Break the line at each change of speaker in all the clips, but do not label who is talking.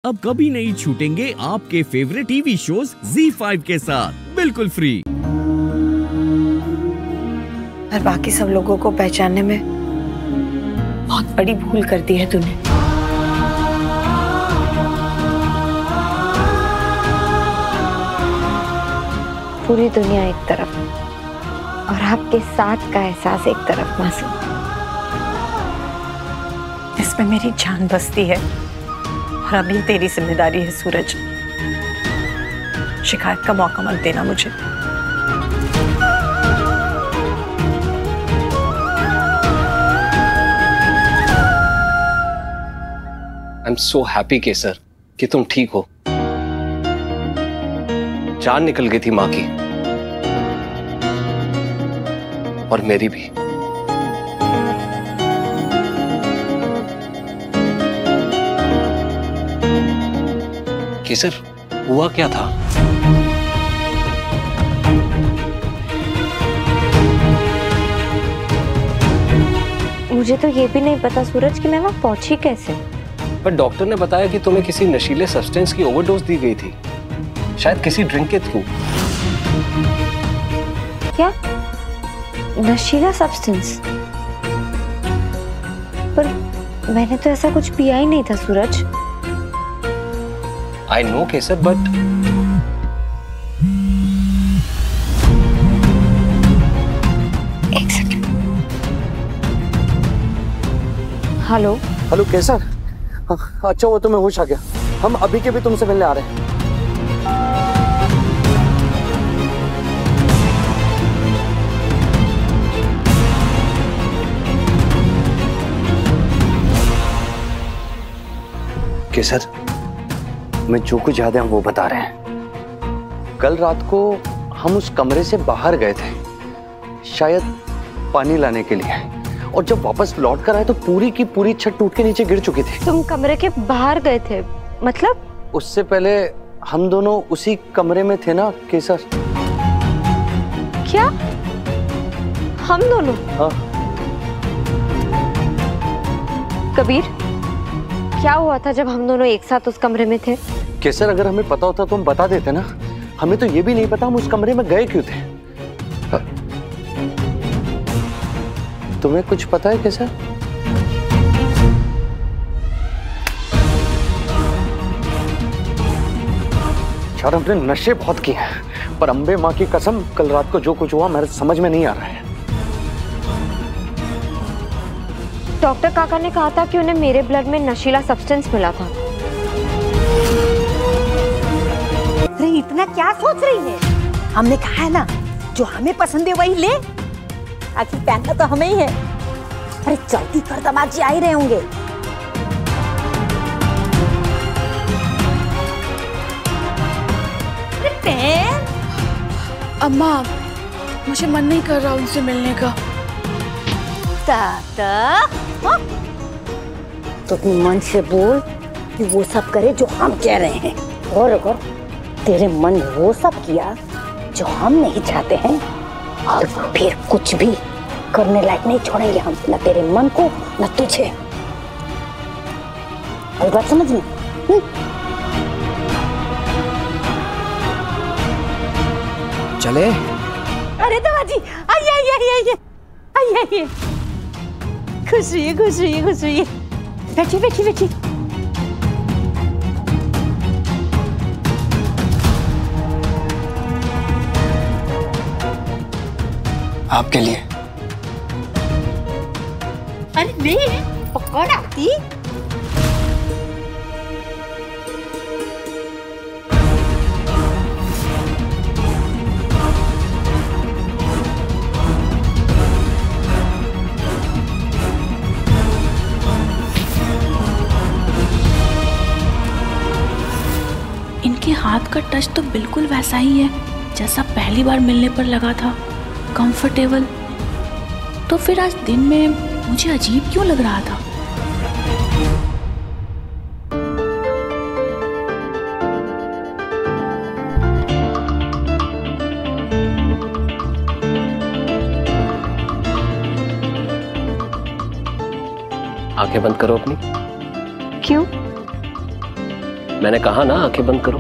अब कभी नहीं छूटेंगे आपके फेवरेट टीवी शोज ZEE5 के साथ बिल्कुल फ्री।
और बाकी सब लोगों को पहचानने में बहुत बड़ी भूल कर दी है तूने।
पूरी दुनिया एक तरफ और आपके साथ का एहसास एक तरफ मासूम।
इसमें मेरी जान बसती है और अब ये तेरी जिम्मेदारी है सूरज। शिकायत का मौका मत देना मुझे।
आई एम सो हैप्पी केसर कि तुम ठीक हो। जान निकल गई थी मां की और मेरी भी। केसर, हुआ क्या था?
मुझे तो ये भी नहीं पता सूरज कि मैं वहां पहुंची कैसे।
पर डॉक्टर ने बताया कि तुम्हें किसी नशीले सब्सटेंस की ओवरडोज दी गई थी, शायद किसी ड्रिंक के थ्रू।
क्या? नशीला सब्सटेंस? पर मैंने तो ऐसा कुछ पिया ही नहीं था सूरज।
आई नो केसर, बट
एक सेकंड। हेलो
हेलो केसर। अच्छा वो तुम्हें होश आ गया। हम अभी के भी तुमसे मिलने आ रहे हैं। केसर, मैं जो कुछ याद है हम वो बता रहे हैं। कल रात को हम उस कमरे से बाहर गए थे, शायद पानी लाने के लिए, और जब वापस लौट कर आए तो पूरी की पूरी छत टूट के नीचे गिर चुकी थी।
तुम कमरे के बाहर गए थे मतलब?
उससे पहले हम दोनों उसी कमरे में थे ना केसर।
क्या? हम दोनों?
हाँ।
कबीर, क्या हुआ था जब हम दोनों एक साथ उस कमरे में थे?
केसर, अगर हमें पता होता तो हम बता देते ना। हमें तो ये भी नहीं पता हम उस कमरे में गए क्यों थे। तुम्हें कुछ पता है केसर? यार हमने नशे बहुत किए हैं, पर अंबे माँ की कसम कल रात को जो कुछ हुआ मेरे समझ में नहीं आ रहा है।
डॉक्टर काका ने कहा था कि उन्हें मेरे ब्लड में नशीला सब्सटेंस मिला था।
अरे इतना क्या सोच रही है? हमने कहा है ना, जो हमें पसंद है वही ले। आखिर पहनना तो हमें ही है। अरे जल्दी कर, दामाद आ ही रहे होंगे। अरे पहन।
अम्मा, मुझे मन नहीं कर रहा उनसे मिलने का।
तो अपने मन से बोल कि वो सब करे जो हम कह रहे हैं, और अगर तेरे मन ने वो सब किया जो हम नहीं चाहते हैं, और फिर कुछ भी करने लायक नहीं छोड़ेंगे हम, न तेरे मन को न तुझे। और बात समझ में?
चले।
अरे दवाजी, आइए आइए आइए आइए आइए आइए। खुश रहिए खुश रहिए खुश रहिए। बैठिए बैठिए बैठिए।
आपके लिए।
अरे नहीं, पकौड़ा आती।
इनके हाथ का टच तो बिल्कुल वैसा ही है जैसा पहली बार मिलने पर लगा था, कंफर्टेबल। तो फिर आज दिन में मुझे अजीब क्यों लग रहा था?
आंखें बंद करो अपनी।
क्यों?
मैंने कहा ना आंखें बंद करो।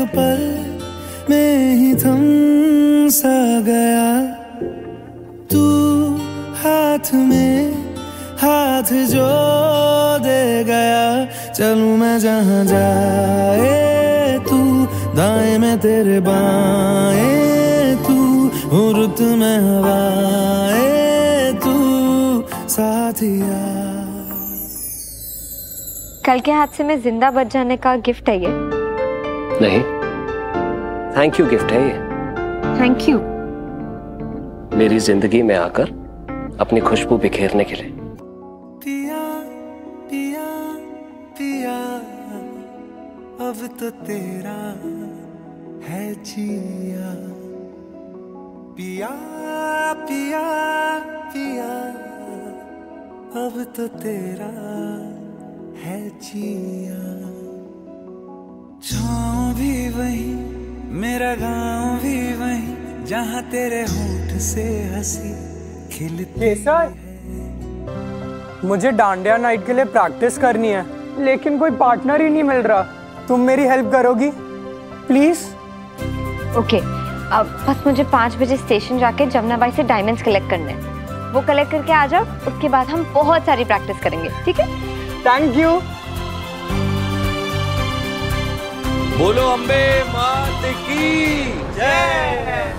पल में ही थम सा गया, तू हाथ में हाथ जो दे गया। चलूं मैं जहां जाए तू, दाएं में तेरे बाएं तू, रुत में हवाएं तू साथिया।
कल के हादसे में जिंदा बच जाने का गिफ्ट है ये?
नहीं, थैंक यू गिफ्ट है ये।
थैंक यू
मेरी जिंदगी में आकर अपनी खुशबू बिखेरने के लिए।
पिया पिया पिया अब तो तेरा है जिया, पिया पिया पिया अब तो तेरा है जिया। छाँव भी वही, मेरा गाँव भी वही, जहाँ तेरे होठ से हंसी खिलती
सर, मुझे डांडिया नाइट के लिए प्रैक्टिस करनी है, लेकिन कोई पार्टनर ही नहीं मिल रहा। तुम मेरी हेल्प करोगी प्लीज?
ओके, अब बस मुझे 5 बजे स्टेशन जाके जमुना बाई से डायमंड्स कलेक्ट करने हैं। वो कलेक्ट करके आ जाओ, उसके बाद हम बहुत सारी प्रैक्टिस करेंगे, ठीक है?
Thank you.
बोलो अम्बे मात की जय।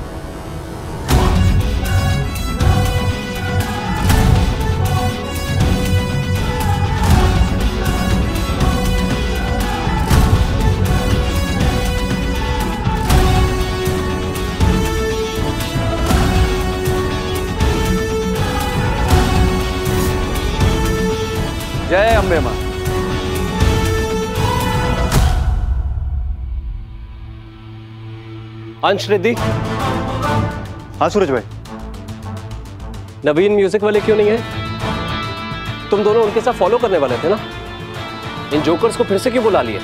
जय अम्बे मां।
अंश रिद्धि।
हाँ सूरज भाई।
नवीन म्यूजिक वाले क्यों नहीं है? तुम दोनों उनके साथ फॉलो करने वाले थे ना? इन जोकर्स को फिर से क्यों बुला लिए?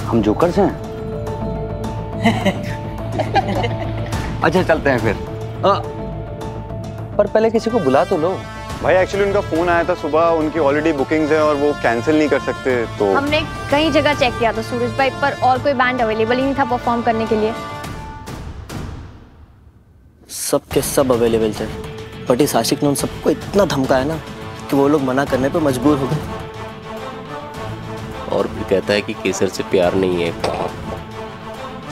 हम जोकर्स हैं? अच्छा चलते हैं फिर। पर पहले किसी को बुला तो लो।
भाई एक्चुअली उनका फोन आया था सुबह, उनकी ऑलरेडी बुकिंग्स है और वो कैंसिल नहीं कर सकते। तो
हमने कई जगह चेक किया था सूरज भाई, पर और कोई बैंड अवेलेबल ही नहीं था परफॉर्म करने के लिए।
सब के सब अवेलेबल थे, बट इस आशिक ने उन सबको इतना धमकाया ना कि वो लोग मना करने पे मजबूर हो गए।
और भी कहता है कि केसर से प्यार नहीं है।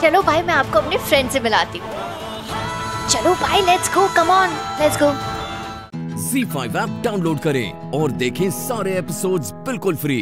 चलो भाई, मैं आपको अपने फ्रेंड से मिलाती हूँ। चलो भाई, let's go, come on, let's go.
ZEE5 app download करें और देखें सारे एपिसोड्स बिल्कुल फ्री।